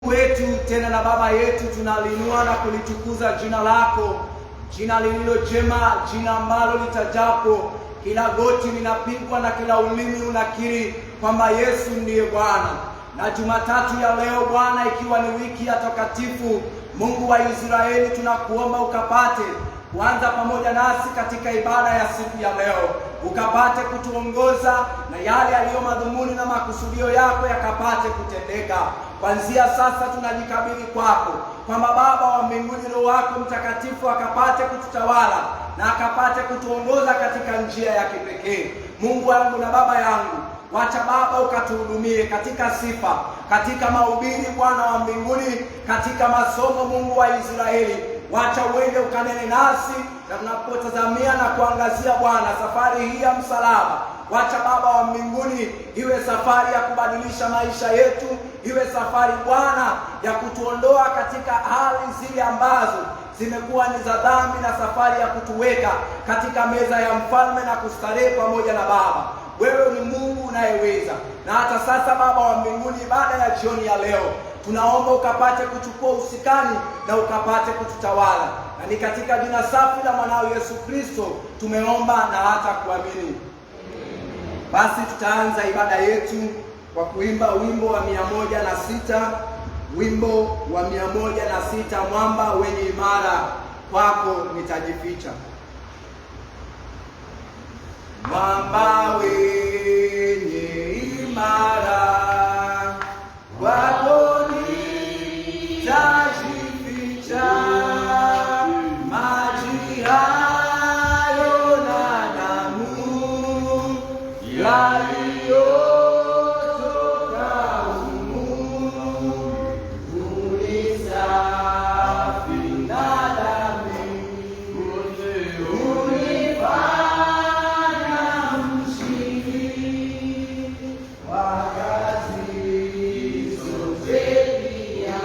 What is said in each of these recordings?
wetu tena na Baba yetu, tunalinua na kulitukuza jina lako, jina lililo jema, jina ambalo litajapo kila goti linapigwa na kila ulimi unakiri kwamba Yesu ndiye Bwana. Na Jumatatu ya leo Bwana, ikiwa ni wiki ya takatifu, Mungu wa Israeli, tunakuomba ukapate kuanza pamoja nasi katika ibada ya siku ya leo, ukapate kutuongoza na yale yaliyo madhumuni na makusudio yako yakapate kutendeka. Kuanzia sasa tunajikabidhi kwako, kwamba Baba wa mbinguni, Roho wako Mtakatifu akapate kututawala na akapate kutuongoza katika njia ya kipekee. Mungu wangu na Baba yangu, wacha Baba ukatuhudumie katika sifa, katika mahubiri Bwana wa mbinguni, katika masomo Mungu wa Israeli. Wacha uende ukanene nasi na tunapotazamia na kuangazia Bwana safari hii ya msalaba. Wacha Baba wa mbinguni iwe safari ya kubadilisha maisha yetu, iwe safari Bwana ya kutuondoa katika hali zile ambazo zimekuwa ni za dhambi, na safari ya kutuweka katika meza ya mfalme na kustarehe pamoja na Baba. Wewe ni Mungu unayeweza. Na hata sasa Baba wa mbinguni, baada ya jioni ya leo, tunaomba ukapate kuchukua usukani na ukapate kututawala. Na ni katika jina safi la mwanao Yesu Kristo tumeomba na hata kuamini. Basi tutaanza ibada yetu kwa kuimba wimbo wa 106, wimbo wa 106, mwamba wenye imara, kwako nitajificha. Mwamba wenye imara, kwako nitajificha. Maji hayo na damu yaliyotoka humu unisafi na dhambi, unifanya mshindi wa kazi zote pia.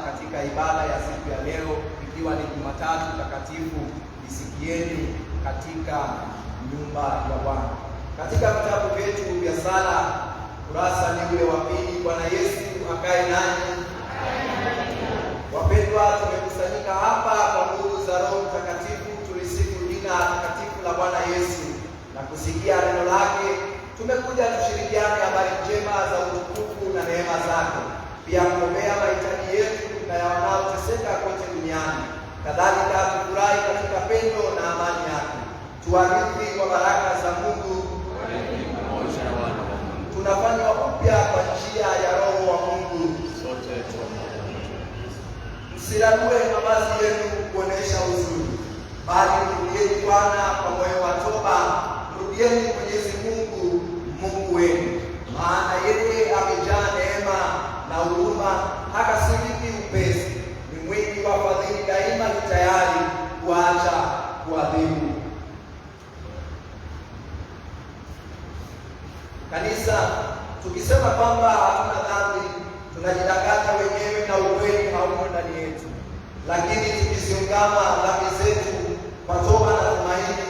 Katika ibada ya siku ya leo, ikiwa ni Jumatatu takatifu, isikieni katika nyumba ya Bwana. Katika vitabu vyetu vya sala, kurasa ni ule wa 2. Bwana Yesu akae nanyi. Wapendwa, tumekusanyika hapa kwa nguvu za Roho Mtakatifu tulisifu jina takatifu la Bwana Yesu na kusikia neno lake. Tumekuja tushirikiane habari njema za utukufu na neema zake, pia kuombea mahitaji yetu na ya wanaoteseka kote duniani. Kadhalika tufurahi katika pendo na amani yake. Tuarithi kwa baraka za Mungu. Tunafanywa upya kwa njia ya Roho wa Mungu. Msilague mavazi yenu kuonesha uzuri, bali mrudieni Bwana kwa moyo wa toba. Mrudieni Mwenyezi Mungu, Mungu wenu, maana yeye amejaa tukisema kwamba hatuna dhambi, tunajidanganya wenyewe na ukweli haumo ndani yetu. Lakini tukiziungama dhambi zetu kwa toba na tumaini,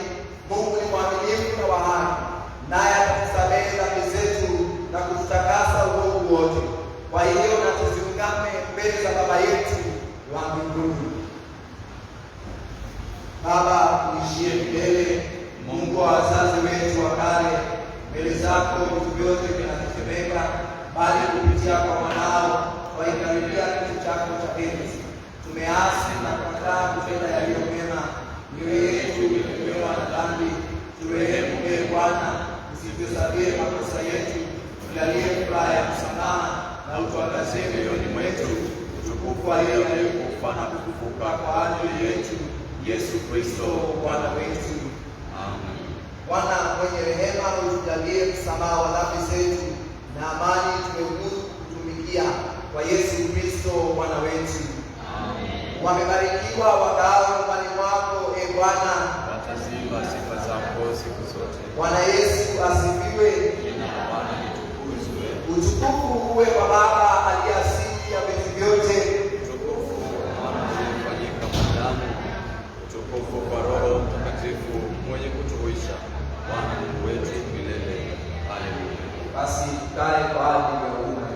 Mungu ni mwaminifu na wa haki, naye atatusamehe dhambi zetu na kututakasa uovu wote. Kwa hiyo na tuziungame mbele za Baba yetu wa mbinguni. Baba uishie milele, Mungu wa wazazi wetu wa kale, mbele zako vitu vyote vinatetemeka, bali kupitia kwa mwanao waikaribia kiti chako cha enzi. Tumeasi na kukataa kutenda yaliyo mema, mioyo yetu imelemewa na dhambi. Turehemu Ee Bwana, usituhesabie makosa yetu, tujalie furaha ya msamaha na utuangazie mioyoni mwetu utukufu wa yeye aliyekufa na kufufuka kwa ajili yetu, Yesu Kristo Bwana wetu. Amen. Bwana mwenye rehema, utujalie msamaha wa dhambi zetu na amani tumeuguru kutumikia kwa Yesu Kristo Bwana wetu. Amen. Wamebarikiwa wakao nyumbani mwako, Ee Bwana, wataziimba sifa zako siku zote. Bwana Yesu asifiwe. Jina la Bwana litukuzwe. Utukufu uwe kwa Baba aliye asili ya vitu vyote. Utukufu kwa Mwana aliyefanyika mwanadamu. Utukufu kwa Roho Mtakatifu mwenye kutuhuisha, Bwana Mungu wetu milele. Haleluya. Basi tukae kwa ajili ya huduma.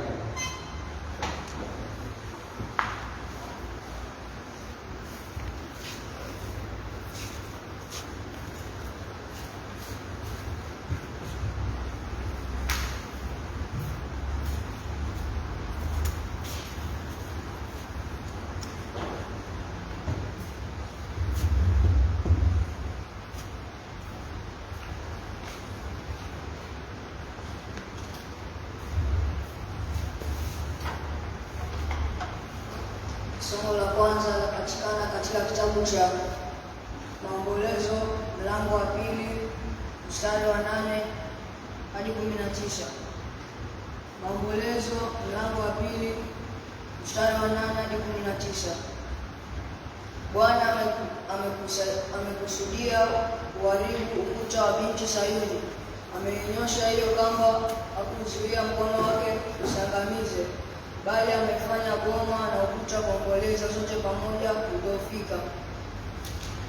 Somo la kwanza linapatikana katika kitabu cha Maombolezo mlango wa 2 mstari wa 8 hadi 19. Maombolezo mlango wa 2 mstari wa 8 hadi 19. Bwana amekusudia kuharibu ukuta wa binti Sayuni. Ameinyosha hiyo kamba, hakuzuia mkono wake usangamize, bali amefanya goma na ukuta kuomboleza zote pamoja kudhoofika.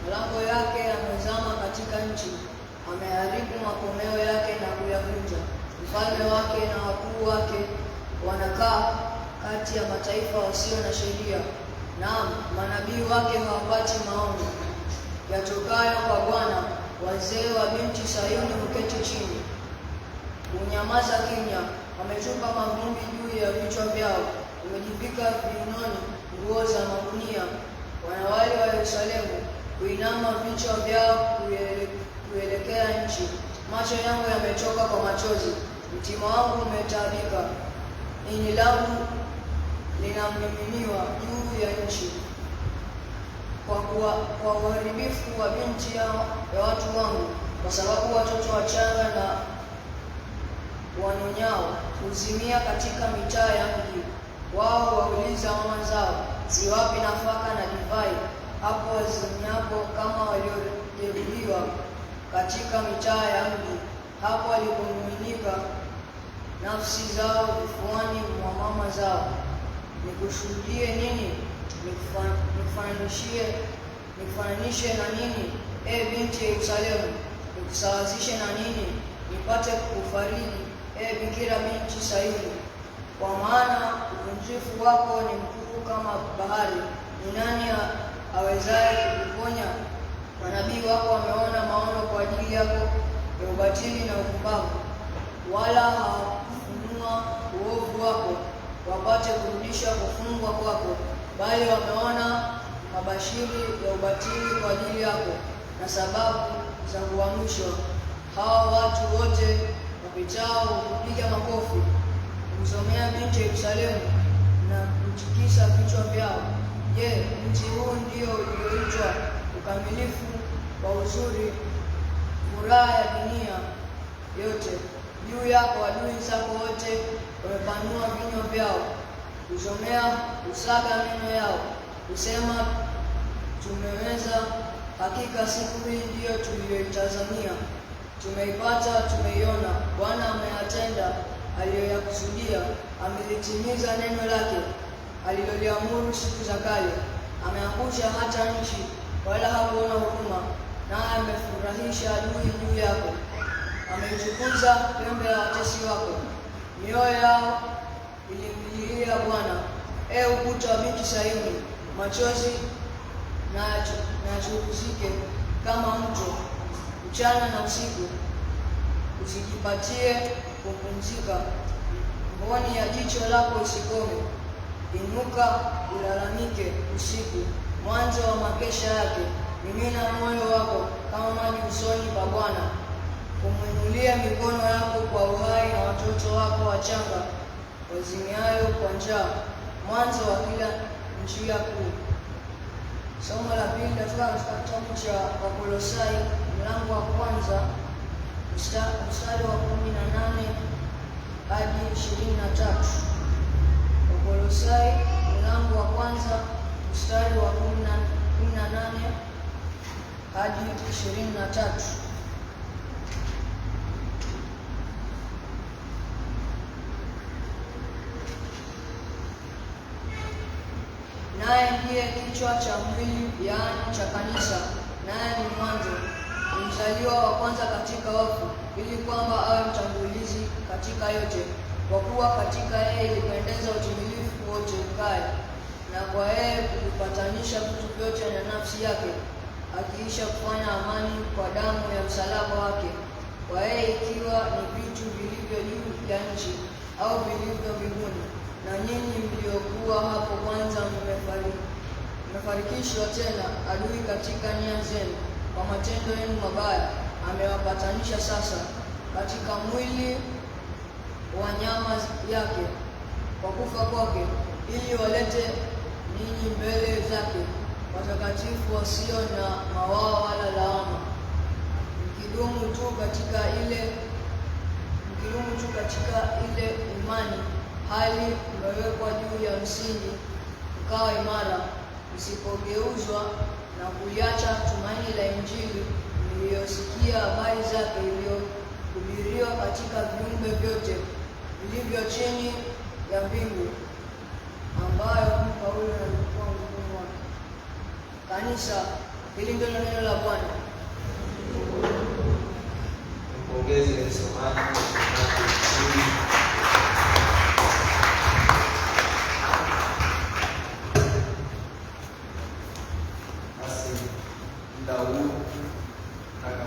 Malango yake yamezama katika nchi, ameharibu makomeo yake na kuyavunja. Mfalme wake na wakuu wake wanakaa kati ya mataifa wasio na sheria. Naam, manabii wake hawapati maono yatokayo kwa Bwana. Wazee wa binti Sayuni huketi chini, unyamaza kimya. Wametupa mavumbi juu ya vichwa vyao, wamejivika viunoni nguo za magunia. Wanawali wa Yerusalemu kuinama vichwa vyao kuelekea nchi. Macho yangu yamechoka kwa machozi, mtima wangu umetaabika. Ini langu linamiminiwa juu ya nchi kwa uharibifu wa binti ya watu wangu, kwa sababu watoto wachanga na wanyonyao huzimia katika mitaa ya mji. Wao wauliza mama zao, ziwapi nafaka na divai, hapo wazimiapo kama waliojeruhiwa katika mitaa ya mji, hapo walipomiminika nafsi zao vifuani mwa mama zao. Nikushuhudie nini? Nikufananishe na nini, binti Yerusalemu? Nikusawazishe na nini, nipate kufariji, Bikira binti Sayuni? Kwa maana uvunjifu wako ni mkuu kama bahari. Ni nani awezaye kukuponya? Manabii wako wameona maono kwa ajili yako ya ubatili na upumbavu, wala hawakufunua uovu wako wapate kurudisha kufungwa kwako, bali wameona mabashiri ya ubatili kwa ajili yako na sababu za kuamshwa. Hawa watu wote wapitao hupiga makofi, kumzomea binti Yerusalemu na kutikisa vichwa vyao. Je, mji huu ndio ulioitwa ukamilifu wa uzuri, furaha ya dunia yote? Juu yako adui zako wote wamepanua vinywa vyao, kuzomea kusaga meno yao, kusema tumeweza. Hakika siku hii ndiyo tuliyoitazamia, tumeipata, tumeiona. Bwana ameyatenda, aliyoyakusudia, amelitimiza neno lake aliloliamuru siku za kale. Ameangusha hata nchi, wala hakuona huruma, naye amefurahisha adui juu yako. Ameichukuza pembe ya watesi wako, mioyo yao ilimlilia Bwana. Ukuta wa binti Sayuni, machozi na yachuruzike kama mto mchana na usiku. Usijipatie kupumzika, mboni ya jicho lako isikome. Inuka ulalamike usiku, mwanzo wa makesha yake. Mimina moyo wako kama maji usoni pa Bwana. Umwinulie mikono yako kwa uhai na watoto wako wachanga wazimiayo kwa njaa, mwanzo wa kila njia kuu. Somo la pili katika kitabu cha Wakolosai mlango wa kwanza mstari wa 18 hadi 23. Wakolosai mlango wa kwanza mstari wa 18 hadi 23. Naye ndiye kichwa cha mwili, yaani cha kanisa, naye ni mwanzo, mzaliwa wa kwanza katika wafu, ili kwamba awe mtangulizi katika yote. Kwa kuwa katika yeye ilipendeza utimilifu wote ukae, na kwa yeye kulipatanisha vitu vyote na nafsi yake, akiisha kufanya amani kwa damu ya msalaba wake. Kwa yeye ikiwa ni vitu vilivyo juu ya nchi au vilivyo mbinguni, na nyinyi mliokuwa hapo kwanza mmefarikishwa tena adui katika nia zenu kwa matendo yenu mabaya, amewapatanisha sasa katika mwili wa nyama yake kwa kufa kwake, ili walete ninyi mbele zake watakatifu wasio na mawaa wala lawama, mkidumu tu katika ile imani, hali mmewekwa juu ya msingi mkawa imara, msipogeuzwa na kuliacha tumaini la Injili mliyosikia habari zake, iliyohubiriwa katika viumbe vyote vilivyo chini ya mbingu, ambayo Paulo alikuwa mkuu wake. Kanisa, hili ndilo neno la Bwana. Mpongeze msomaji. Basi muda huu nataka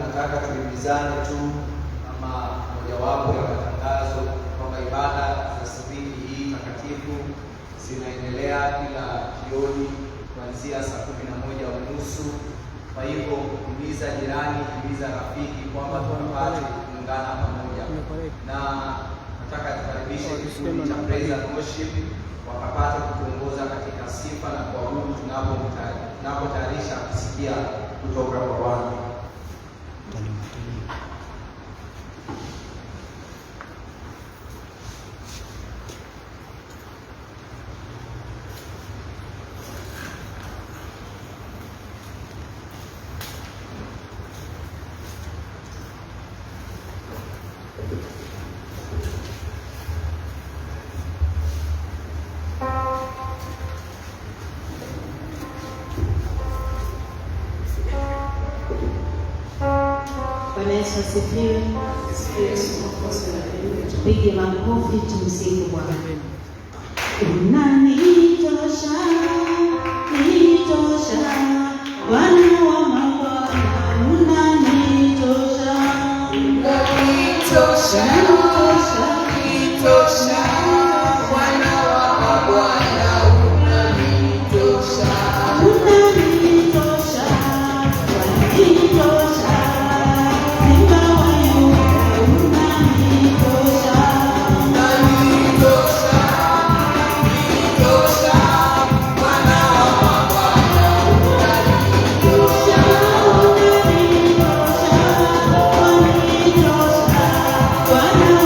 nataka tuimizane tu kama mojawapo ya matangazo kwamba ibada za sibiki hii takatifu zinaendelea kila jioni kuanzia saa 11:30. Kwa hivyo himiza jirani, himiza rafiki kwamba tunapata kuungana pamoja, na nataka tukaribishe kikundi cha Praise and Worship wakapata kutuongoza katika sifa na kuabudu tunapotayarisha kusikia kutoka kwa Bwana. Bwana Yesu asifiwe. Tupige makofi tumsifu Bwana. Unanitosha, nitosha, Bwana wa mabwana, unanitosha, unanitosha, nitosha, Bwana wa mabwana, unanitosha, unanitosha, unanitosha. Bwana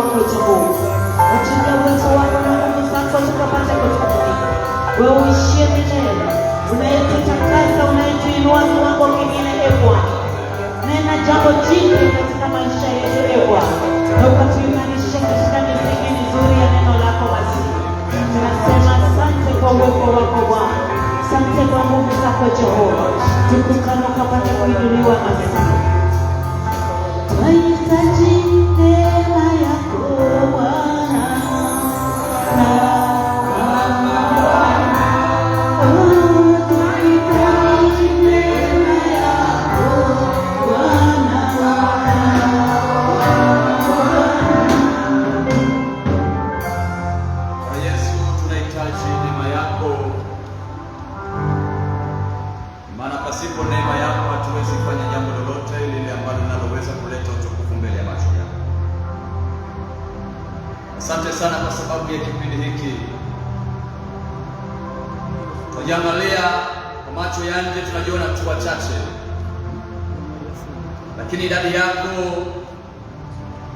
wako Jehova. Wachilia uwezo wako na nguvu zako tukapate kutukunika. Wewe uishie milele, unayetutakasa, unayetuinua kiwango kingine, e Bwana. Nena jambo jipya katika maisha yetu, e Bwana, na ukatuimarisha katika misingi mizuri ya neno lako mazuri. Tunasema asante kwa uwepo wako Bwana, asante kwa nguvu zako Jehova. Tukuka na ukapate kuinuliwa Masihi. Tunahitaji neema yako Bwana. Pasipo neema yako hatuwezi fanya jambo lolote lile ambalo linaloweza kuleta utukufu mbele ya macho yako. Asante sana kwa sababu ya kipindi hiki. Tunajiangalia kwa macho ya nje, tunajiona tu wachache, lakini idadi yako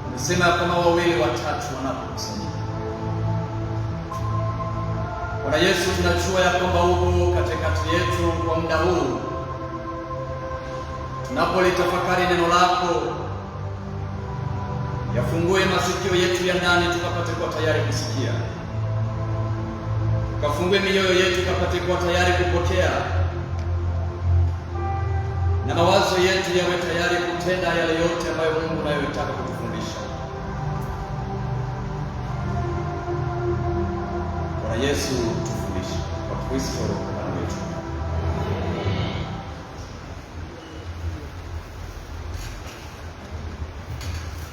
umesema kama 2 watatu wanapokusanyika. Bwana Yesu, tunajua ya kwamba uko katikati yetu kwa muda huu. Tunapolitafakari neno lako, yafungue masikio yetu ya ndani tukapate kuwa tayari kusikia. Kafungue mioyo yetu tukapate kuwa tayari kupokea, na mawazo yetu yawe tayari kutenda yale yote ambayo Mungu anayotaka kutufundisha. Bwana Yesu, tufundishe kwa Kristo Bwana wetu.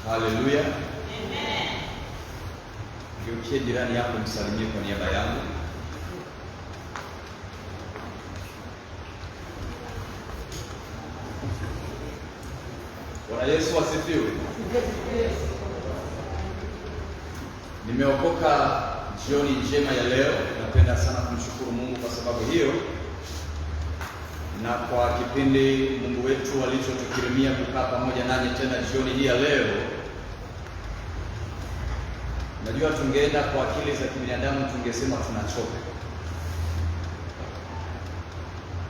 Haleluya. Amen. Geukie jirani yako, msalimie kwa niaba yangu. Bwana Yesu asifiwe. Nimeokoka jioni njema ya leo. Napenda sana kumshukuru Mungu kwa sababu hiyo, na kwa kipindi Mungu wetu alichotukirimia kukaa pamoja nanyi tena jioni hii ya leo. Najua tungeenda kwa akili za kibinadamu tungesema tunachoka,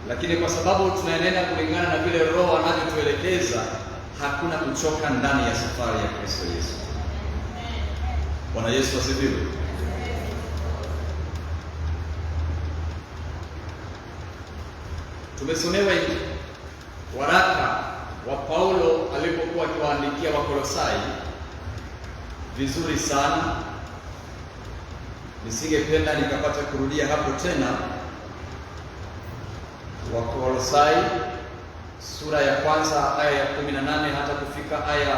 lakini kwa sababu tunaenenda kulingana na vile Roho anavyotuelekeza, hakuna kuchoka ndani ya safari ya Kristo Yesu. Bwana Yesu asifiwe. Tumesomewa waraka wa Paulo alipokuwa akiwaandikia Wakolosai vizuri sana. Nisingependa nikapata kurudia hapo tena. Wakolosai sura ya kwanza aya ya 18 hata kufika aya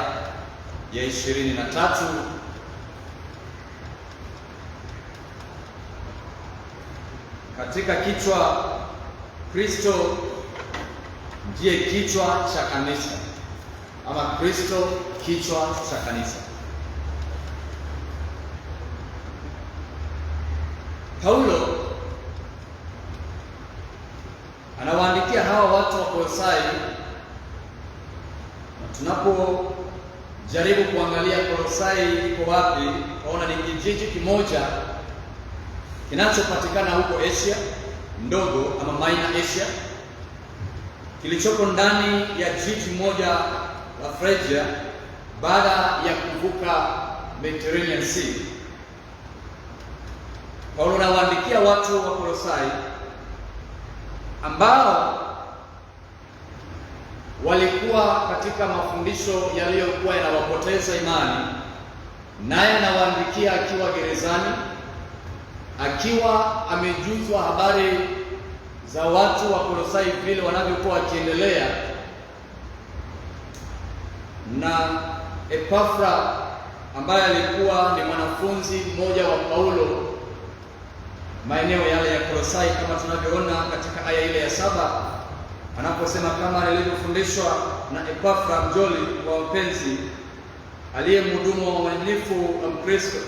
ya 23. Katika kichwa Kristo ndiye kichwa cha kanisa, ama Kristo kichwa cha kanisa. Paulo anawaandikia hawa watu wa Kolosai, na tunapojaribu kuangalia Kolosai iko wapi, tunaona ni kijiji kimoja kinachopatikana huko Asia ndogo ama Minor Asia, kilichoko ndani ya jiji moja la Phrygia baada ya kuvuka Mediterranean Sea. Paulo anawaandikia watu wa Kolosai ambao walikuwa katika mafundisho yaliyokuwa yanawapoteza imani, naye anawaandikia akiwa gerezani, akiwa amejuzwa habari za watu wa Kolosai vile wanavyokuwa wakiendelea, na Epafra ambaye alikuwa ni mwanafunzi mmoja wa Paulo maeneo yale ya Kolosai, kama tunavyoona katika aya ile ya 7 anaposema, kama nilivyofundishwa na Epafra mjoli wa mpenzi, aliye mhudumu wa uaminifu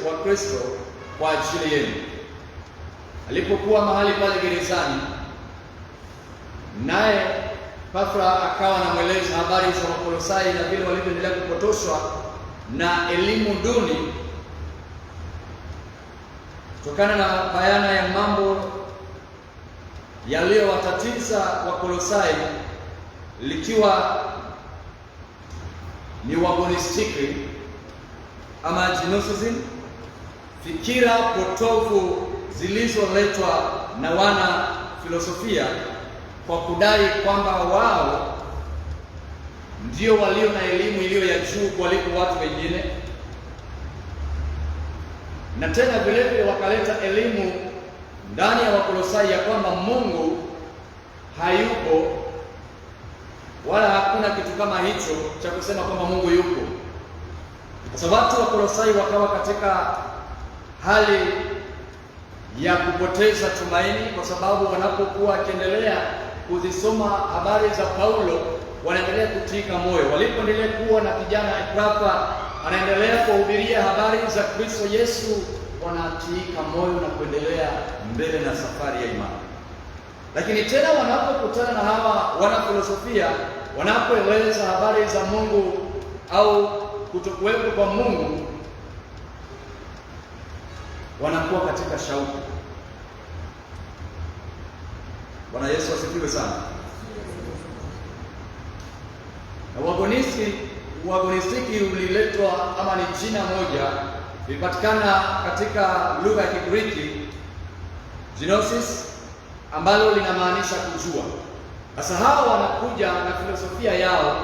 wa Kristo kwa ajili yenu. Alipokuwa mahali pale gerezani, naye Epafra akawa anamweleza habari za Wakolosai na vile walivyoendelea kupotoshwa na elimu duni kutokana na bayana ya mambo yaliyowatatiza Wakolosai, likiwa ni wagonistiki ama gnosticism, fikira potofu zilizoletwa na wana filosofia kwa kudai kwamba wao ndio walio na elimu iliyo ya juu kuliko watu wengine, na tena vile vile wakaleta elimu ndani ya Wakolosai ya kwamba Mungu hayupo, wala hakuna kitu kama hicho cha kusema kwamba Mungu yupo. Sasa watu wa Kolosai wakawa katika hali ya kupoteza tumaini, kwa sababu wanapokuwa wakiendelea kuzisoma habari za Paulo wanaendelea kutika moyo. Walipoendelea kuwa na kijana Epafra anaendelea kuhubiria habari za Kristo Yesu, wanatika moyo na kuendelea mbele na safari ya imani. Lakini tena wanapokutana na hawa wana filosofia, wanapoeleza habari za Mungu au kutokuwepo kwa Mungu, wanakuwa katika shauku. Bwana Yesu asifiwe sana. Na uagonistiki uliletwa ama ni jina moja lilipatikana katika lugha ya Kigiriki gnosis, ambalo linamaanisha kujua. Sasa hawa wanakuja na filosofia yao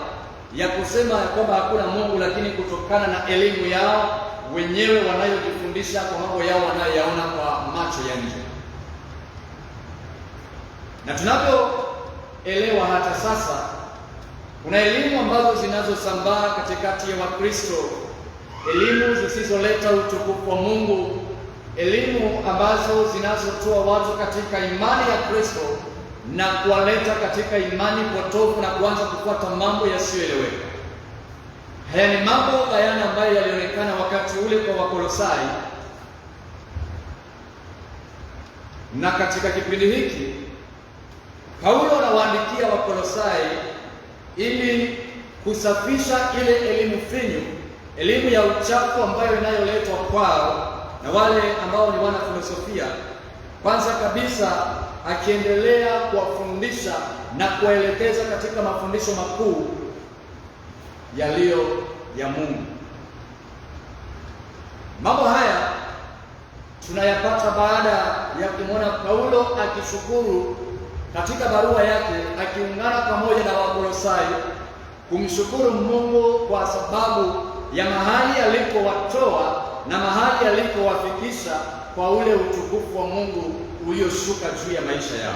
ya kusema ya kwamba hakuna Mungu, lakini kutokana na elimu yao wenyewe wanayojifundisha kwa mambo yao wanayoyaona kwa macho ya nje. Na tunavyoelewa hata sasa, kuna elimu ambazo zinazosambaa katikati ya Wakristo, elimu zisizoleta utukufu wa Mungu, elimu ambazo zinazotoa watu katika imani ya Kristo na kuwaleta katika imani potofu na kuanza kufuata mambo yasiyoeleweka. Haya ni mambo bayana ambayo yalionekana wakati ule kwa Wakolosai, na katika kipindi hiki Paulo anawaandikia Wakolosai ili kusafisha ile elimu finyu, elimu ya uchafu ambayo inayoletwa kwao na wale ambao ni wana filosofia. Kwanza kabisa akiendelea kuwafundisha na kuwaelekeza katika mafundisho makuu yaliyo ya Mungu. Mambo haya tunayapata baada ya kumwona Paulo akishukuru katika barua yake, akiungana pamoja na Wakolosai kumshukuru Mungu kwa sababu ya mahali alipowatoa na mahali alipowafikisha kwa ule utukufu wa Mungu ulioshuka juu ya maisha yao.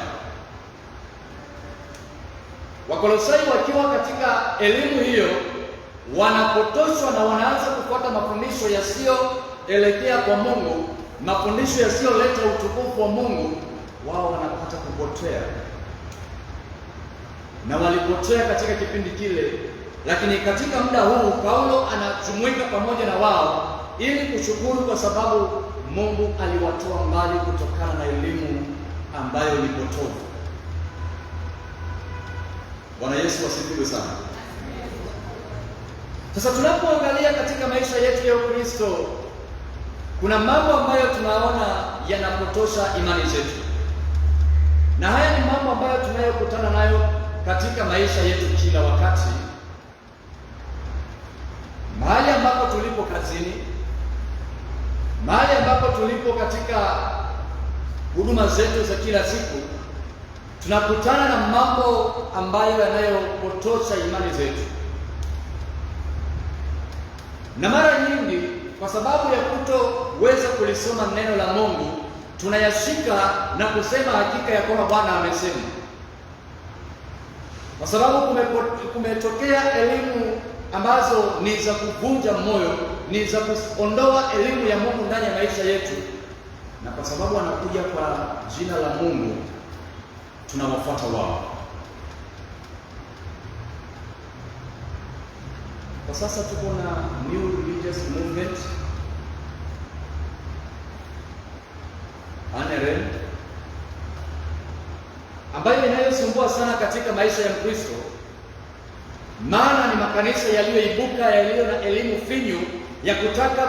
Wakolosai wakiwa katika elimu hiyo wanapotoshwa na wanaanza kufuata mafundisho yasiyoelekea kwa Mungu, mafundisho yasiyoleta utukufu wa Mungu, wao wanapata kupotea. Na walipotea katika kipindi kile, lakini katika muda huu Paulo anajumuika pamoja na wao ili kushukuru kwa sababu Mungu aliwatoa mbali kutokana na elimu ambayo ni potofu. Bwana Yesu asifiwe sana. Sasa tunapoangalia katika maisha yetu ya Ukristo, kuna mambo ambayo tunaona yanapotosha imani zetu, na haya ni mambo ambayo tunayokutana nayo katika maisha yetu kila wakati, mahali ambapo tulipo kazini, mahali ambapo tulipo katika huduma zetu za kila siku, tunakutana na mambo ambayo yanayopotosha imani zetu. Na mara nyingi kwa sababu ya kutoweza kulisoma neno la Mungu, tunayashika na kusema hakika ya kwamba Bwana amesema, kwa sababu kumetokea elimu ambazo ni za kuvunja moyo, ni za kuondoa elimu ya Mungu ndani ya maisha yetu, na kwa sababu anakuja kwa jina la Mungu tunawafuata wao. Kwa sasa tuko na new religious movement NRM ambayo inayosumbua sana katika maisha ya Mkristo, maana ni makanisa yaliyoibuka yaliyo na elimu finyu ya kutaka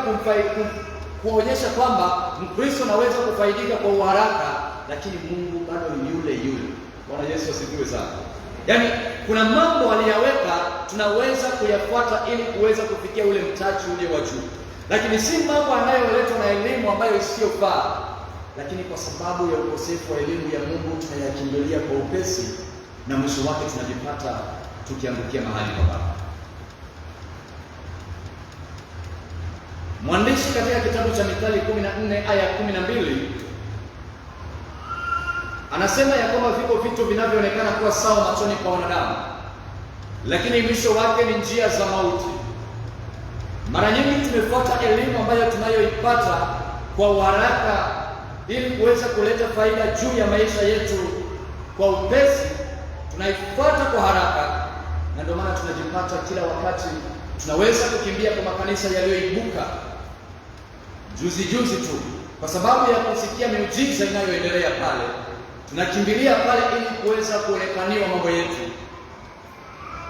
kuonyesha kwamba Mkristo anaweza kufaidika kwa uharaka, lakini Mungu bado yule yule. Bwana Yesu asifiwe sana. Yaani kuna mambo aliyaweka tunaweza kuyafuata ili kuweza kufikia ule mtaji ule wa juu, lakini si mambo anayoletwa na elimu ambayo isiyofaa, lakini kwa sababu ya ukosefu wa elimu ya Mungu tunayakimbilia kwa upesi, na mwisho wake tunajipata tukiangukia mahali pabaya. Mwandishi katika kitabu cha Mithali 14 aya 12 anasema ya kwamba viko vitu vinavyoonekana kuwa sawa machoni kwa wanadamu, lakini mwisho wake ni njia za mauti. Mara nyingi tumefuata elimu ambayo tunayoipata kwa uharaka ili kuweza kuleta faida juu ya maisha yetu kwa upesi, tunaifuata kwa haraka, na ndio maana tunajipata kila wakati tunaweza kukimbia kwa makanisa yaliyoibuka juzi tu kwa sababu ya kusikia miujiza inayoendelea pale. Tunakimbilia pale ili kuweza kuonekaniwa mambo yetu.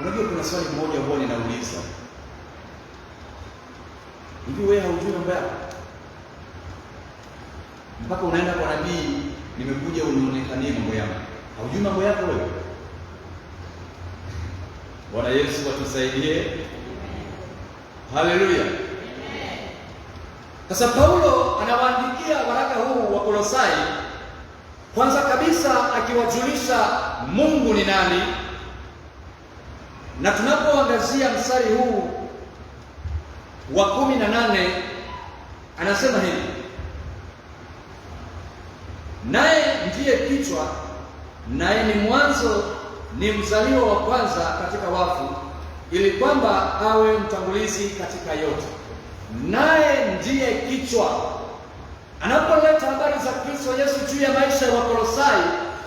Unajua, kuna swali moja ambalo ninauliza, hivi wewe haujui mambo yako? Mpaka unaenda kwa nabii, nimekuja unionekanie mambo yako. Haujui mambo yako wewe? Bwana Yesu atusaidie. Haleluya. Sasa Paulo anawaandikia waraka huu wa Kolosai, kwanza kabisa akiwajulisha Mungu ni nani, na tunapoangazia mstari huu wa 18 anasema hivi: naye ndiye kichwa, naye ni mwanzo, ni mzaliwa wa kwanza katika wafu, ili kwamba awe mtangulizi katika yote. Naye ndiye kichwa. Anapoleta habari za Kristo Yesu juu ya maisha ya Wakolosai,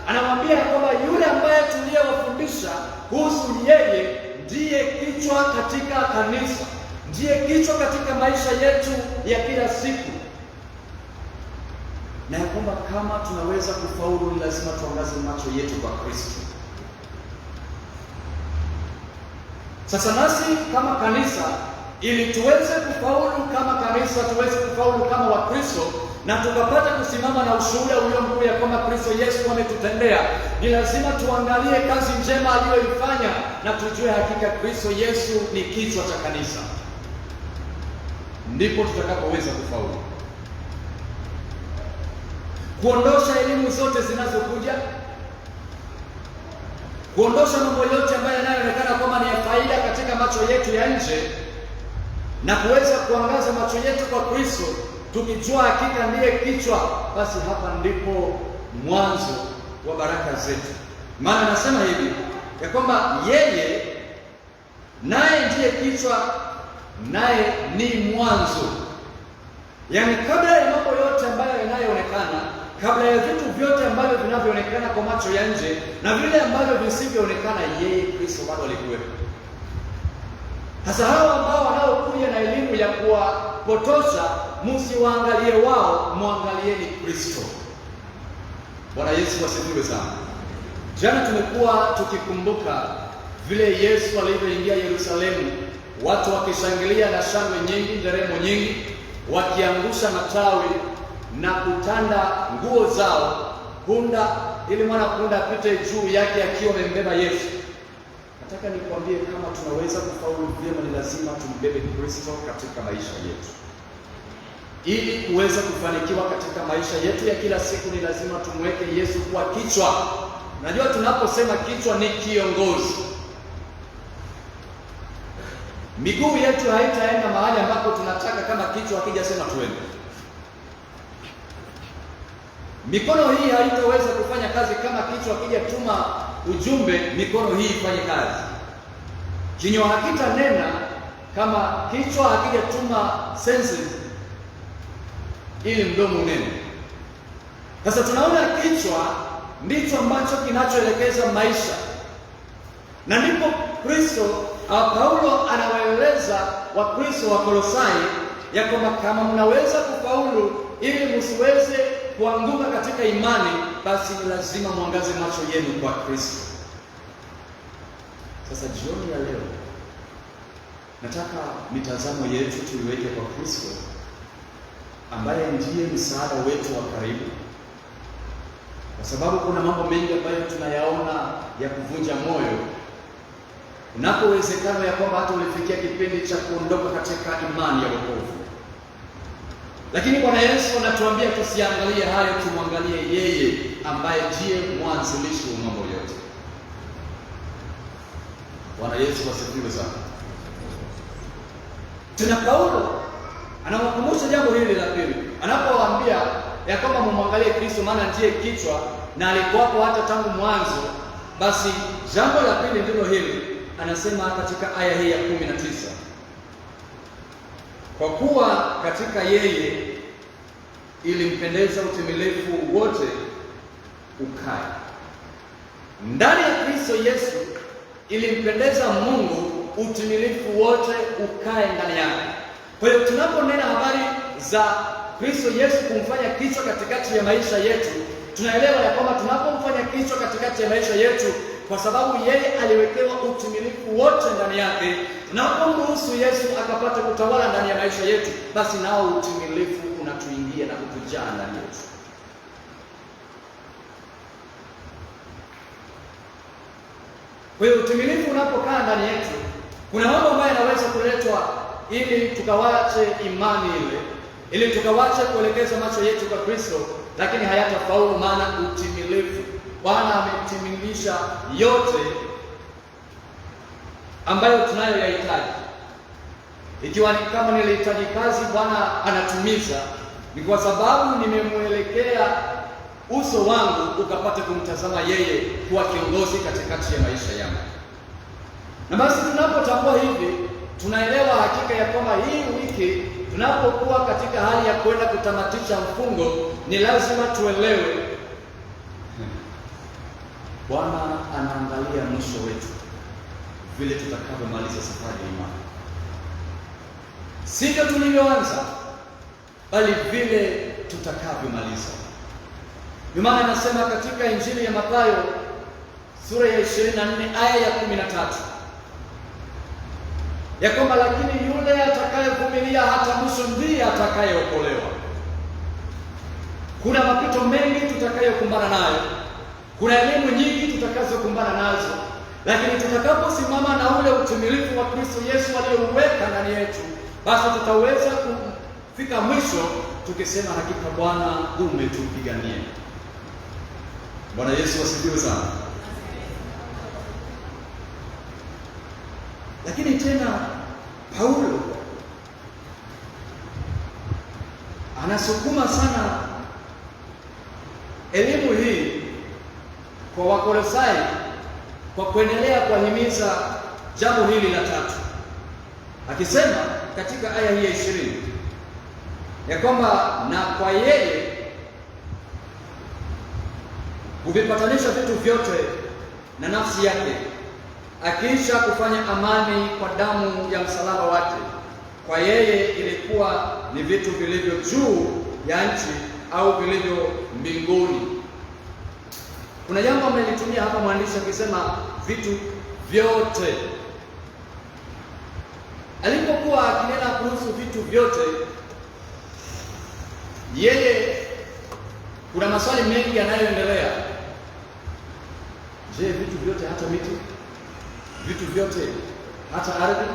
anamwambia kwamba yule ambaye tuliyewafundisha kuhusu yeye ndiye kichwa katika kanisa, ndiye kichwa katika maisha yetu ya kila siku, na ya kwamba kama tunaweza kufaulu ni lazima tuangaze macho yetu kwa Kristo. Sasa nasi kama kanisa, ili tuweze kufaulu kama kanisa, tuweze kufaulu kama Wakristo, na tukapata kusimama na ushuhuda ulio mkuu ya kwamba Kristo Yesu ametutendea, ni lazima tuangalie kazi njema aliyoifanya na tujue hakika Kristo Yesu ni kichwa cha kanisa. Ndipo tutakapoweza kufaulu. Kuondosha elimu zote zinazokuja, kuondosha mambo yote ambayo yanayoonekana kwamba ni ya faida katika macho yetu ya nje, na kuweza kuangaza macho yetu kwa Kristo, tukijua hakika ndiye kichwa. Basi hapa ndipo mwanzo wa baraka zetu. Maana anasema hivi ya kwamba yeye naye ndiye kichwa, naye ni mwanzo. Yaani kabla ya mambo yote ambayo yanayoonekana, kabla ya vitu vyote ambavyo vinavyoonekana kwa macho ya nje na vile ambavyo visivyoonekana, yeye Kristo bado alikuwepo. Hasa hao ambao wanaokuja na elimu ya kuwapotosha, msiwaangalie wao, muangalieni Kristo. Bwana Yesu asifiwe sana. Jana tumekuwa tukikumbuka vile Yesu alivyoingia Yerusalemu, watu wakishangilia na shangwe nyingi, nderemo nyingi, wakiangusha matawi na kutanda nguo zao punda, ili mwana punda apite juu yake akiwa amembeba Yesu. Nataka nikwambie, kama tunaweza kufaulu vyema, ni lazima tumbebe Kristo katika maisha yetu. Ili kuweza kufanikiwa katika maisha yetu ya kila siku, ni lazima tumweke Yesu kuwa kichwa. Najua tunaposema kichwa ni kiongozi. Miguu yetu haitaenda mahali ambapo tunataka kama kichwa hakijasema tuende. Mikono hii haitaweza kufanya kazi kama kichwa hakijatuma ujumbe mikono hii ifanye kazi. Kinywa hakitanena kama kichwa hakijatuma senses ili mdomo unene. Sasa tunaona kichwa ndicho ambacho kinachoelekeza maisha, na ndipo Kristo Paulo anawaeleza Wakristo wa Kolosai ya kwamba kama mnaweza kufaulu ili msiweze kuanguka katika imani, basi ni lazima mwangaze macho yenu kwa Kristo. Sasa jioni ya leo nataka mitazamo yetu tuiweke kwa Kristo, ambaye ndiye msaada wetu wa karibu, kwa sababu kuna mambo mengi ambayo tunayaona ya kuvunja moyo. Unapowezekana ya kwamba hata ulifikia kipindi cha kuondoka katika imani ya wokovu, lakini Bwana Yesu anatuambia tusiangalie hayo, tumwangalie yeye ambaye ndiye mwanzilishi wa mambo yote. Bwana Yesu asifiwe sana. Tena Paulo anawakumbusha jambo hili la pili, anapowaambia ya kwamba mumwangalie Kristo, maana ndiye kichwa na alikuwapo hata tangu mwanzo. Basi jambo la pili ndilo hili, anasema katika aya hii ya 19, kwa kuwa katika yeye ilimpendeza utimilifu wote ukae. Ndani ya Kristo Yesu ilimpendeza Mungu utimilifu wote ukae ndani yake. Kwa hiyo tunaponena habari za Kristo Yesu kumfanya kichwa katikati ya maisha yetu, tunaelewa ya kwamba tunapomfanya kichwa katikati ya maisha yetu, kwa sababu yeye aliwekewa utimilifu wote ndani yake, tunapomruhusu Yesu akapata kutawala ndani ya maisha yetu, basi nao utimilifu unatuingia na kutujaa ndani yetu. Kwa hiyo utimilifu unapokaa ndani yetu, kuna mambo ambayo yanaweza kuletwa ili tukawache imani ile, ili tukawache kuelekeza macho yetu kwa Kristo, lakini hayatafaulu, maana utimilifu, Bwana ametimilisha yote ambayo tunayoyahitaji. Ikiwa ni kama nilihitaji kazi, Bwana anatumiza, ni kwa sababu nimemwelekea uso wangu ukapata kumtazama yeye kuwa kiongozi katikati ya maisha yangu. Na basi tunapotambua hivi, tunaelewa hakika ya kwamba hii wiki tunapokuwa katika hali ya kwenda kutamatisha mfungo, ni lazima tuelewe Bwana anaangalia mwisho wetu, vile tutakavyomaliza safari ya imani, sivyo tulivyoanza, bali vile tutakavyomaliza. Ndio maana anasema katika Injili ya Mathayo sura ya 24 aya ya 13 ya kwamba lakini yule atakayevumilia hata mwisho ndiye atakayeokolewa. Kuna mapito mengi tutakayokumbana nayo, kuna elimu nyingi tutakazokumbana nazo, lakini tutakaposimama na ule utimilifu wa Kristo Yesu aliyouweka ndani yetu, basi tutaweza kufika mwisho tukisema hakika Bwana umetupigania. Bwana Yesu asifiwe sana. Lakini tena Paulo anasukuma sana elimu hii kwa Wakolosai kwa kuendelea kuwahimiza jambo hili la tatu, akisema katika aya hii ya 20 ya kwamba na kwa yeye huvipatanisha vitu vyote na nafsi yake, akiisha kufanya amani kwa damu ya msalaba wake. Kwa yeye ilikuwa ni vitu vilivyo juu ya nchi au vilivyo mbinguni. Kuna jambo amelitumia hapa mwandishi akisema vitu vyote. Alipokuwa akinena kuhusu vitu vyote, yeye kuna maswali mengi yanayoendelea. Je, vitu vyote hata miti? Vitu vyote hata ardhi?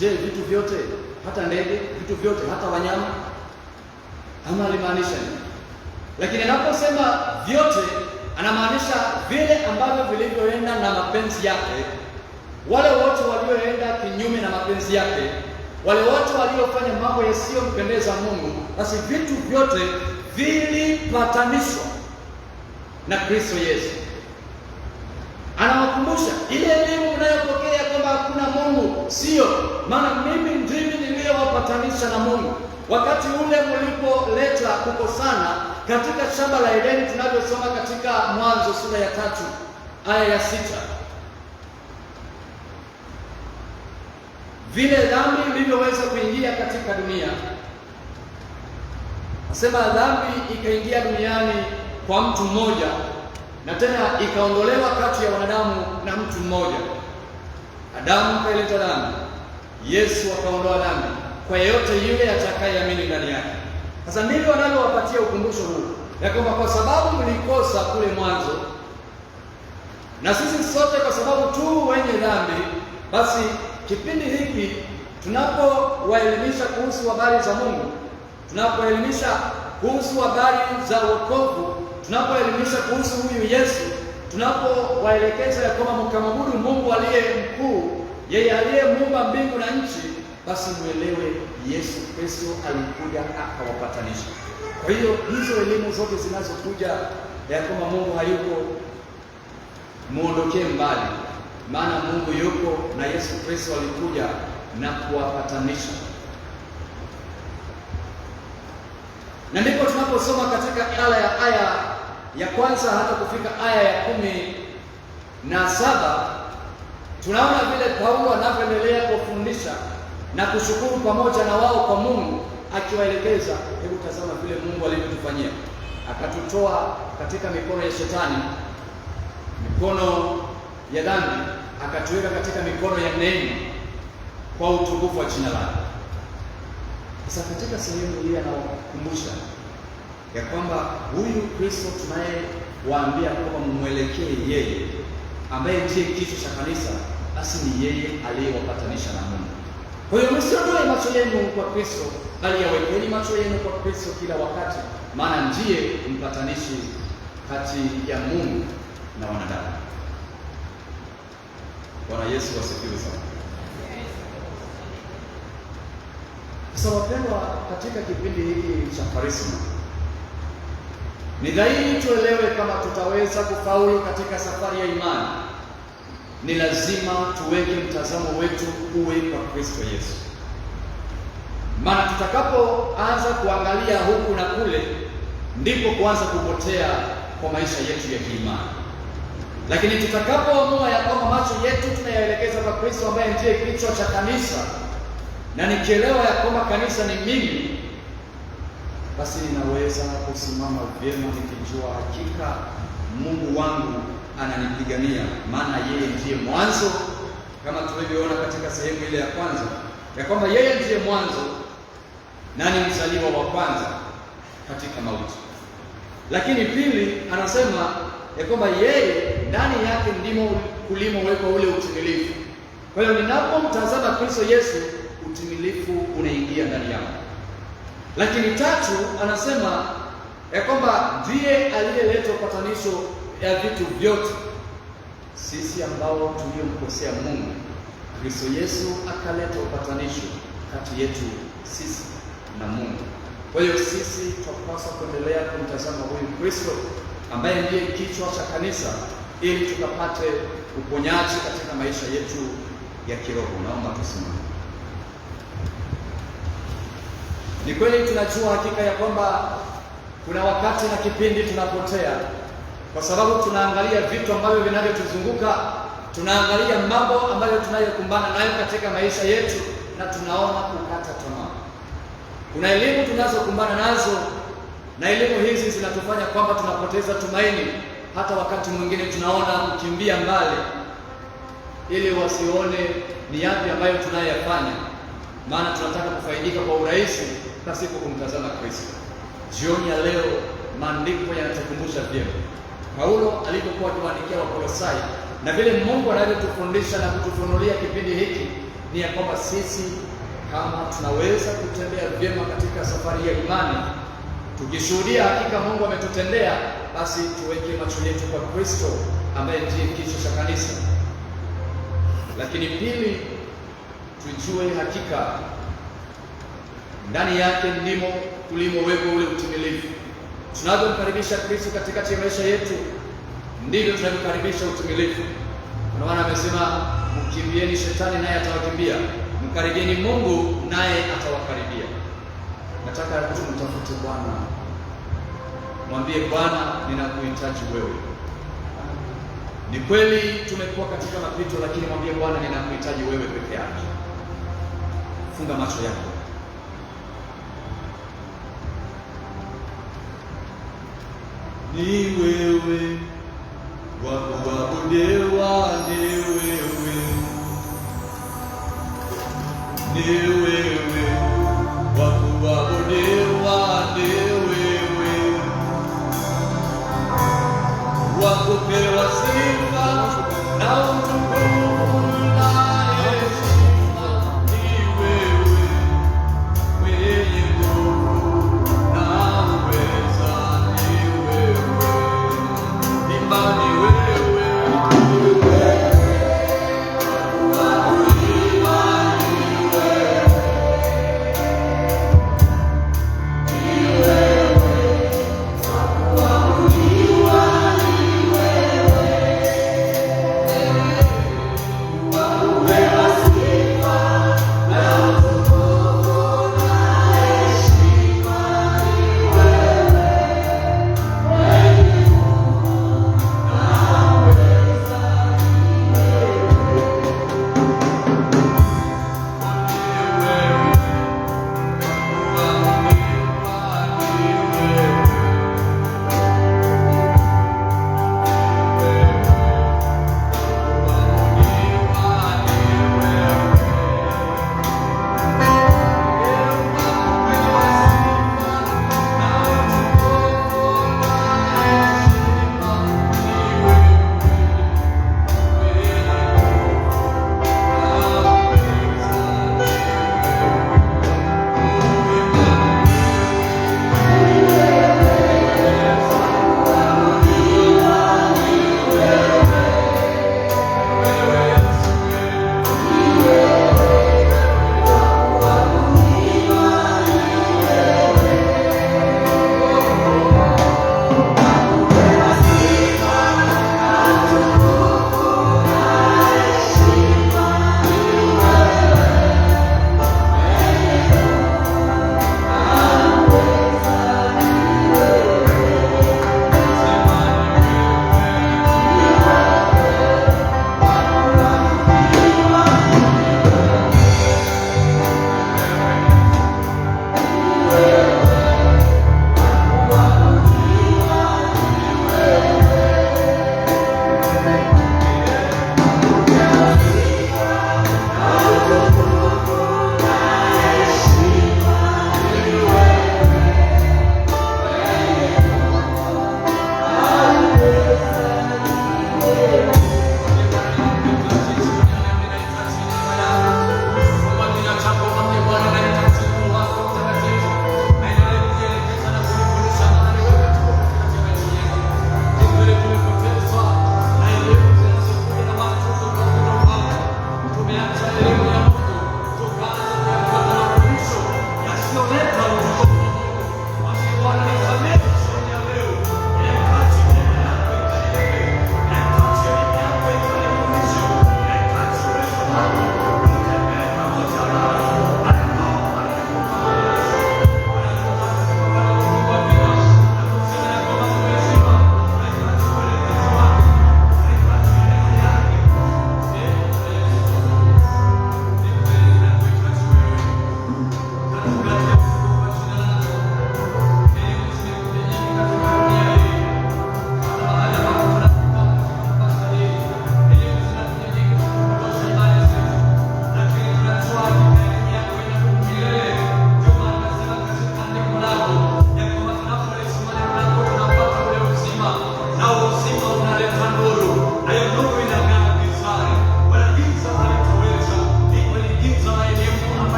Je, vitu vyote hata ndege? Vitu vyote hata wanyama? Ama alimaanisha nini? Lakini anaposema vyote, anamaanisha vile ambavyo vilivyoenda na mapenzi yake, wale wote walioenda kinyume na mapenzi yake, wale wote waliofanya mambo yasiyompendeza Mungu, basi vitu vyote vilipatanishwa na Kristo Yesu. Anawakumbusha ile elimu unayopokea kwamba hakuna Mungu, sio, maana mimi ndimi niliyowapatanisha na Mungu. Wakati ule mlipoleta kukosana katika shamba la Edeni, tunavyosoma katika Mwanzo sura ya 3 aya ya 6, vile dhambi ilivyoweza kuingia katika dunia, nasema dhambi ikaingia duniani kwa mtu mmoja, na tena ikaondolewa kati ya wanadamu na mtu mmoja. Adamu kaileta dhambi, Yesu akaondoa dhambi kwa yeyote yule atakayeamini ndani yake. Sasa ndivyo wanavyowapatia ukumbusho huu ya kwamba kwa sababu mlikosa kule mwanzo, na sisi sote kwa sababu tu wenye dhambi, basi kipindi hiki tunapowaelimisha kuhusu habari za Mungu, tunapoelimisha kuhusu habari za wokovu, tunapoelimisha kuhusu huyu Yesu, tunapowaelekeza ya kwamba mkamwabudu Mungu aliye mkuu, yeye aliyemuumba mbingu na nchi, basi muelewe Yesu Kristo alikuja akawapatanisha. Kwa hiyo hizo elimu zote zinazokuja ya kwamba Mungu hayuko, muondokee mbali, maana Mungu yuko na Yesu Kristo alikuja na kuwapatanisha. Na ndipo tunaposoma katika aya ya kwanza hata kufika aya ya 17, tunaona vile Paulo anavyoendelea kufundisha na kushukuru pamoja na wao kwa Mungu, akiwaelekeza, hebu tazama vile Mungu alivyotufanyia. Akatutoa katika mikono ya shetani, mikono ya dhambi, akatuweka katika mikono ya neema kwa utukufu wa jina lake. Sasa katika sehemu hii anakumbusha ya kwamba huyu Kristo tunayewaambia kwamba mmwelekee yeye, ambaye ndiye kichwa cha kanisa, basi ni yeye aliyewapatanisha na Mungu. Kwa hiyo msiondoe macho yenu kwa Kristo, bali yawekeni macho yenu kwa Kristo kila wakati, maana ndiye mpatanishi kati ya Mungu na wanadamu. Bwana Yesu asifiwe sana. Sasa wapendwa, katika kipindi hiki cha Kwaresima ni dhahiri tuelewe kama tutaweza kufaulu katika safari ya imani, ni lazima tuweke mtazamo wetu uwe kwa Kristo Yesu. Maana tutakapoanza kuangalia huku na kule, ndipo kuanza kupotea kwa maisha yetu ya kiimani. Lakini tutakapoamua ya kwamba macho yetu tunayaelekeza kwa Kristo ambaye ndiye kichwa cha kanisa, na nikielewa ya kwamba kanisa ni mimi, basi ninaweza kusimama vyema nikijua hakika Mungu wangu ananipigania, maana yeye ndiye mwanzo, kama tulivyoona katika sehemu ile ya kwanza ya kwamba yeye ndiye mwanzo na ni mzaliwa wa kwanza katika mauti. Lakini pili, anasema ya kwamba yeye ndani yake ndimo kulimowekwa ule utimilifu. Kwa hiyo ninapomtazama Kristo Yesu, utimilifu unaingia ndani yangu. Lakini tatu, anasema ya kwamba ndiye aliyeleta upatanisho ya vitu vyote. Sisi ambao tuliomkosea Mungu, Kristo Yesu akaleta upatanisho kati yetu sisi na Mungu. Kwa hiyo sisi tunapaswa kuendelea kumtazama huyu Kristo ambaye ndiye kichwa cha kanisa, ili tukapate uponyaji katika maisha yetu ya kiroho. Naomba tusimame. Ni kweli tunajua hakika ya kwamba kuna wakati na kipindi tunapotea, kwa sababu tunaangalia vitu ambavyo vinavyotuzunguka, tunaangalia mambo ambayo tunayokumbana nayo katika maisha yetu, na tunaona kukata tamaa. Kuna elimu tunazokumbana nazo, na elimu hizi zinatufanya kwamba tunapoteza tumaini. Hata wakati mwingine tunaona kukimbia mbali, ili wasione ni yapi ambayo tunayoyafanya, maana tunataka kufaidika kwa urahisi pasipo kumtazama Kristo. Jioni ya leo maandiko yanatukumbusha vyema Paulo alipokuwa akiwaandikia Wakolosai, na vile Mungu anavyotufundisha na kutufunulia kipindi hiki, ni ya kwamba sisi kama tunaweza kutembea vyema katika safari ya imani, tukishuhudia hakika Mungu ametutendea, basi tuweke macho yetu kwa Kristo ambaye ndiye kichwa cha kanisa. Lakini pili, tujue hakika ndani yake ndimo kulimowekwa ule utimilifu. Tunapomkaribisha Kristo katikati ya maisha yetu, ndivyo tunavyokaribisha utimilifu. Kwa maana amesema, mkimbieni shetani naye atawakimbia, mkaribieni Mungu naye atawakaribia. Nataka tumtafute Bwana, mwambie Bwana, ninakuhitaji wewe. Ni kweli tumekuwa katika mapito, lakini mwambie Bwana, ninakuhitaji wewe peke yako. Funga macho yako. Ni wewe wa kuabudiwa, ni wewe, ni wewe wa kuabudiwa, ni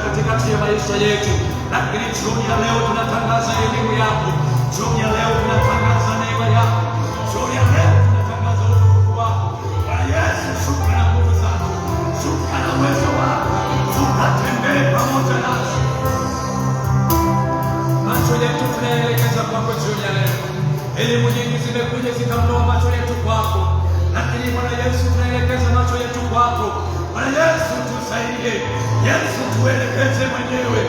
katikati ya maisha yetu. Lakini jioni ya leo tunatangaza elimu yako, jioni ya leo tunatangaza neema yako, jioni ya leo tunatangaza utukufu wako. Bwana Yesu, shuka na nguvu zako, shuka na uwezo wako, tukatembee pamoja nasi. Macho yetu tunaelekeza kwako jioni ya leo. Elimu nyingi zimekuja zikamnoa macho yetu kwako, lakini Bwana Yesu tunaelekeza macho yetu kwako. Bwana Yesu tusaidie, Yesu tuelekeze mwenyewe.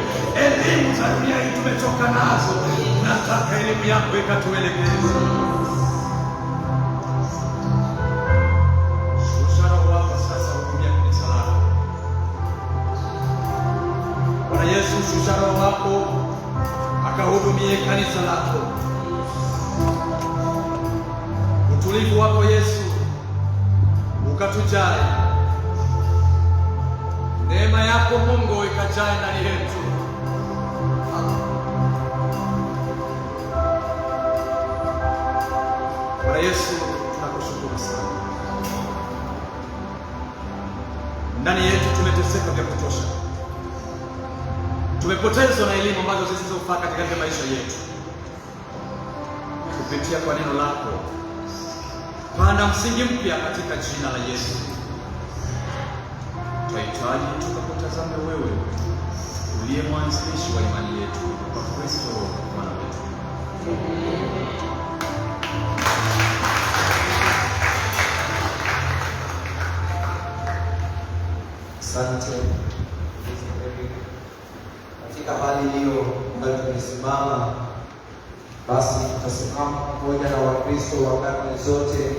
Elimu za dunia hii tumechoka nazo, tunataka elimu yako ikatuelekeze. Shusha Roho wako sasa, hudumia kanisa lako. Bwana Yesu, shusha Roho wako akahudumie kanisa lako. Utulivu wako Yesu ukatujae, neema yako Mungu ikajae ndani yetu. Bwana Yesu, tunakushukuru sana. Ndani yetu tumeteseka vya kutosha, tumepotezwa na elimu ambazo zisizofaa katika maisha yetu. Kupitia kwa neno lako panda msingi mpya katika jina la Yesu. Tunahitaji tukakutazame wewe uliye mwanzilishi wa imani yetu, kwa Kristo Bwana wetu. Asante. Katika hali hiyo ambayo tumesimama, basi tutasimama pamoja na Wakristo wa karne zote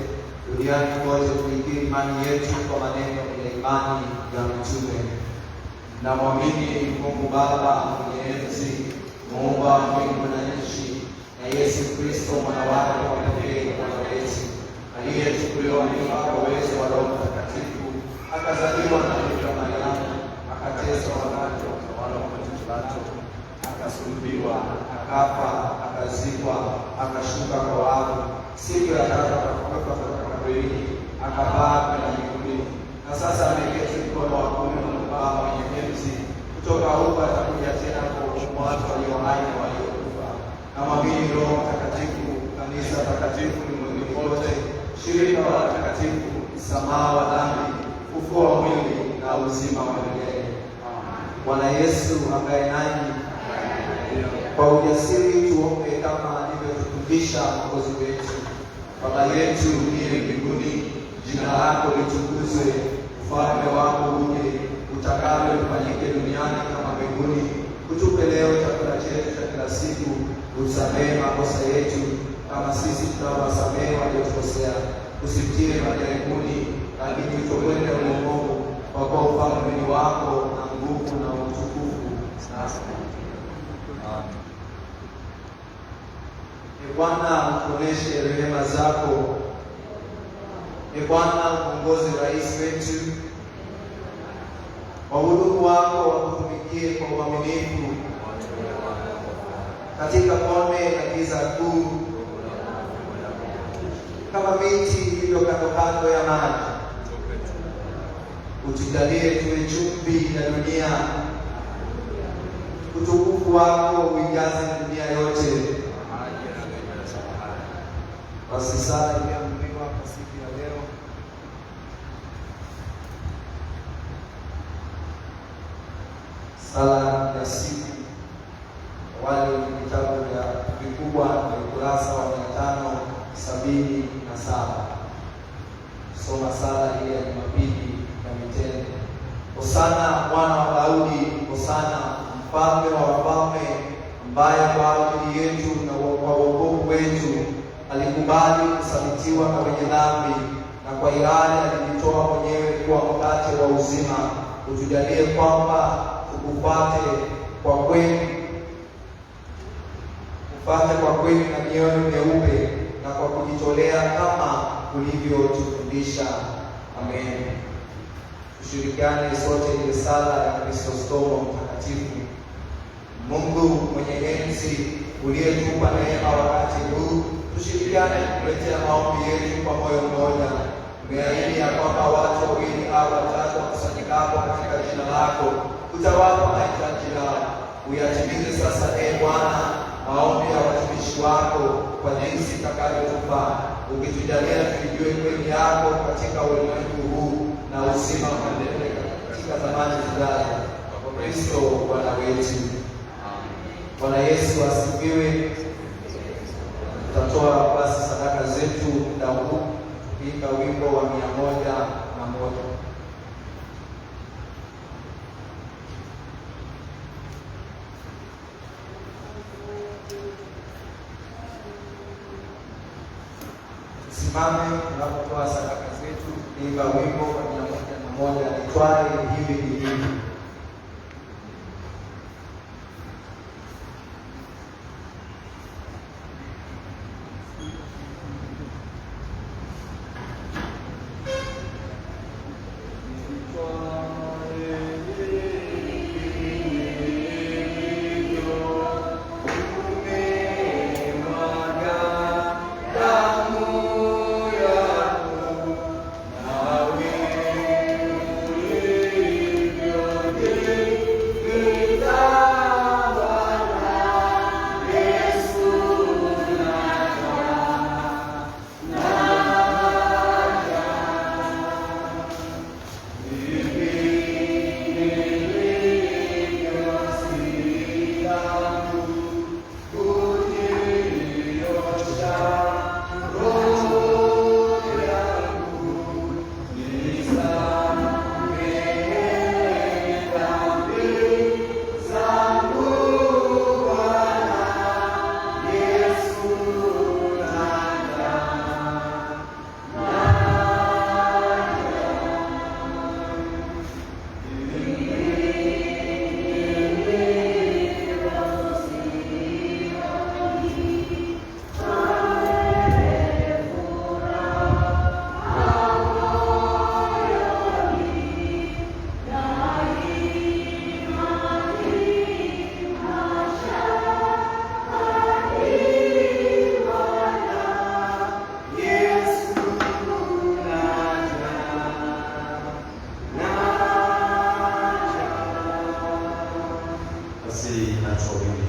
duniani kote kuikiri imani yetu kwa maneno ya imani ya mitume. Namwamini Mungu Baba mwenye enzi, muumba wa mbingu na nchi, na Yesu Kristo mwana wake wa pekee, Bwana wetu, aliyechukuliwa mimba kwa uwezo wa Roho Mtakatifu, akazaliwa na Bikira Mariamu, akateswa wakati wa utawala wa Poncio Pilato, akasulubiwa, akafa, akazikwa, akashuka kwa wafu, siku ya tatu akafufuka kutoka kaburini, akapaa kwenda mbinguni, na sasa ameketi mkono wa kuume wa Baba mwenye enzi. Kutoka huko atakuja tena kuwahukumu watu walio hai na waliokufa. Namwamini Roho Mtakatifu, kanisa takatifu ulimwenguni kote, shirika la watakatifu, msamaha wa dhambi, ufufuo wa mwili na uzima wa milele. Bwana Yesu ambaye nanyi, kwa ujasiri tuombe kama alivyotufundisha Mwokozi wetu. Baba yetu uliye mbinguni, jina lako litukuzwe, ufalme wako uje, utakalo lifanyike duniani kama mbinguni. Utupe leo chakula chetu cha kila siku, usamehe makosa yetu kama sisi tunavyowasamehe waliotukosea, usitie majaribuni, lakini utuokoe na uovu, kwa kuwa ufalme ni wako na nguvu na utukufu sasa. Amen. Bwana, utuoneshe rehema zako. Bwana, uongoze rais wetu, wahudumu wako wakutumikie kwa uaminifu katika pone na giza kuu, kama miti iliyo kando kando ya maji. Utujalie tuwe chumvi ya dunia, utukufu wako uijaze dunia yote. Basi sala iliyoamriwa kwa siku ya leo, sala ya siku, wale vitabu vya vikubwa vya ukurasa wa 577. Soma sala ile ya Jumapili ya Mitende. Hosana mwana wa Daudi, hosana mfalme wa wafalme, ambaye kwa ajili yetu na kwa wokovu wetu alikubali kusalitiwa na wenye dhambi, na kwa hiari alijitoa mwenyewe kuwa mkate wa uzima. Utujalie kwamba tukupate kwa kweli, upate kwa kweli na mioyo meupe, na kwa kujitolea kama ulivyotufundisha. Amen. Tushirikiane sote ile sala ya Kristostomo mtakatifu. Mungu mwenye enzi, uliyetupa neema wakati huu, tushirikiane kuletea maombi yetu kwa moyo mmoja. Umeahidi ya kwamba watu wawili au watatu wakusanyikapo katika jina lako utawapa mahitaji yao. Uyatimize sasa, Bwana, maombi ya watumishi wako kwa jinsi itakavyotufaa, ukitujalia tuijue kweli yako katika ulimwengu huu na uzima wa milele katika zamani zijazo, kwa Kristo Bwana wetu. Bwana Yesu asifiwe. Tutatoa basi sadaka zetu muda huu kuimba wimbo wa 101. Tusimame tunapotoa sadaka zetu, kuimba wimbo wa 101, nitwae hivi nilivyo.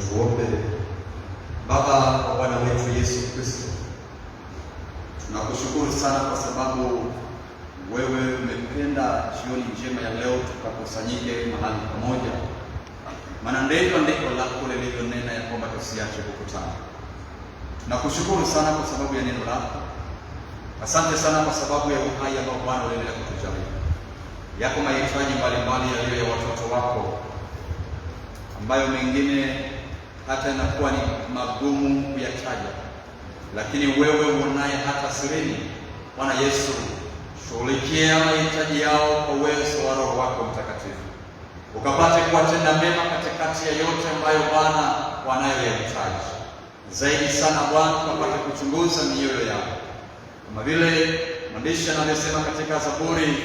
Tuombe. Baba wa Bwana wetu Yesu Kristo, tunakushukuru sana kwa sababu wewe umependa jioni njema ya leo tukakusanyike mahali pamoja, maana ndilo andiko lako lililonena ya kwamba tusiache kukutana. Tunakushukuru sana kwa sababu ya neno lako. Asante sana kwa sababu ya uhai ambao Bwana unaendelea kutujalia. Yako mahitaji mbalimbali yaliyo ya watoto wako, ambayo mengine hata yanakuwa ni magumu kuyataja, lakini wewe unaye hata sirini. Bwana Yesu, shughulikia mahitaji yao kwa uwezo wa Roho wako Mtakatifu, ukapate kuwatenda mema katikati ya yote ambayo Bwana wanayoyahitaji. Zaidi sana Bwana, ukapate kuchunguza mioyo yao, kama vile mwandishi anasema katika Zaburi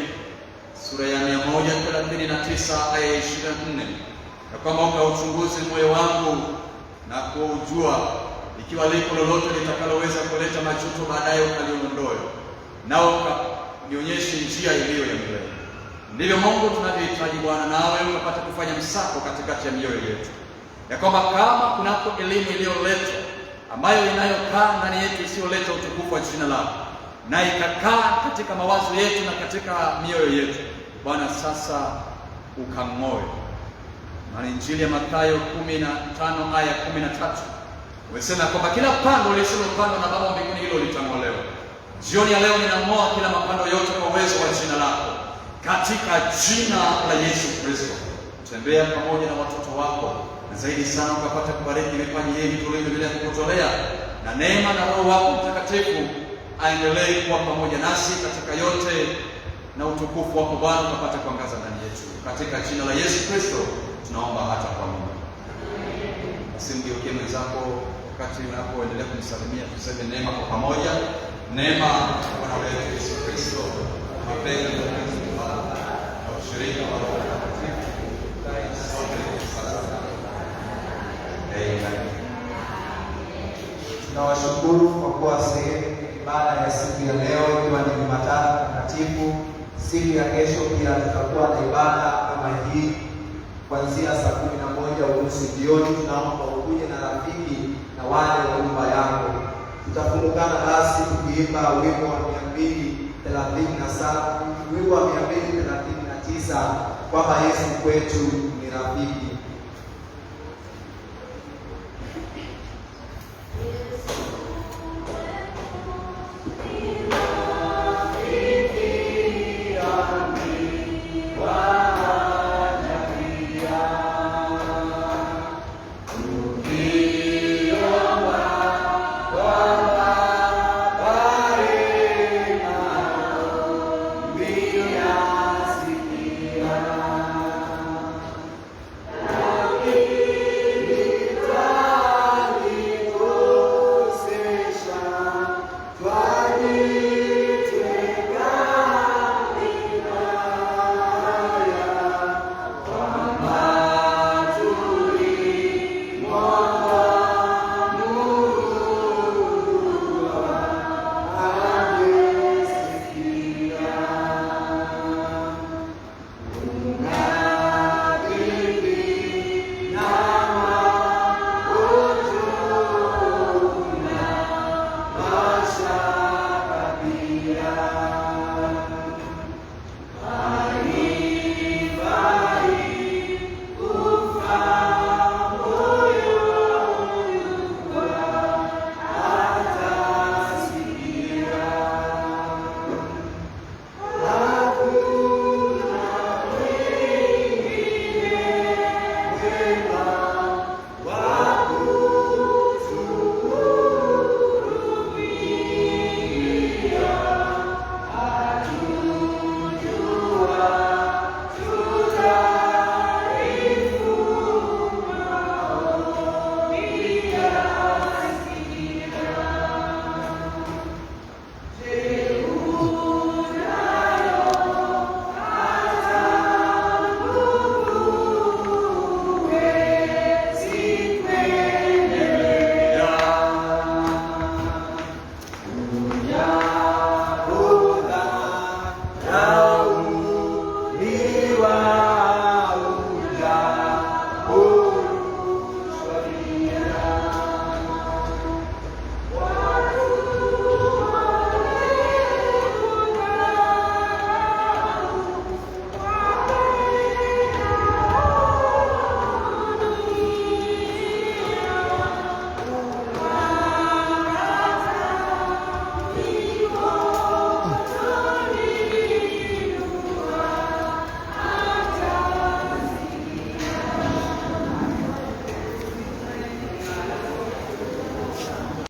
sura ya 139 aya 24, na kwamba ukauchunguze moyo wangu na kuujua ikiwa lipo lolote litakaloweza kuleta majuto, baadaye ukaliondoe, nao ukanionyeshe njia iliyo ya milele. Ndivyo Mungu tunavyohitaji Bwana, nawe ukapata kufanya msako katikati ya mioyo yetu, ya kwamba kama kunako elimu iliyoletwa ambayo inayokaa ndani yetu isiyoleta utukufu wa jina lako, na ikakaa katika mawazo yetu na katika mioyo yetu, Bwana sasa ukang'oe. Na Injili ya Mathayo 15 aya 13 umesema kwamba kila pando lisilopandwa na Baba mbinguni hilo litang'olewa. Jioni ya leo ninang'oa kila mapando yote kwa uwezo wa jina lako, katika jina la Yesu Kristo. Tembea pamoja na watoto wako, na zaidi sana ukapata kubariki vipaji hivi tulivyoendelea kukutolea, na neema na Roho wako Mtakatifu aendelee kuwa pamoja nasi katika yote, na utukufu wako Bwana ukapata kuangaza ndani yetu, katika jina la Yesu Kristo tunaomba hata kwa Mungu. Basi mgeukie mwenzako wakati unapoendelea kumsalimia, tuseme neema kwa pamoja. Neema ya Bwana wetu Yesu Kristo, mapenzi ya Mungu Baba na ushirika wa Roho Mtakatifu ukae sote sasa. Amen. Tunawashukuru kwa kuwa sehemu ya ibada ya siku ya leo, ikiwa ni Jumatatu Takatifu. Siku ya kesho pia tutakuwa na ibada kama hii, kuanzia saa 11:30 jioni. Tunaomba ukuje na rafiki na wale wa nyumba yako. Tutafungukana basi tukiimba wimbo wa 237, wimbo wa 239, kwamba Yesu kwetu ni rafiki. Amen.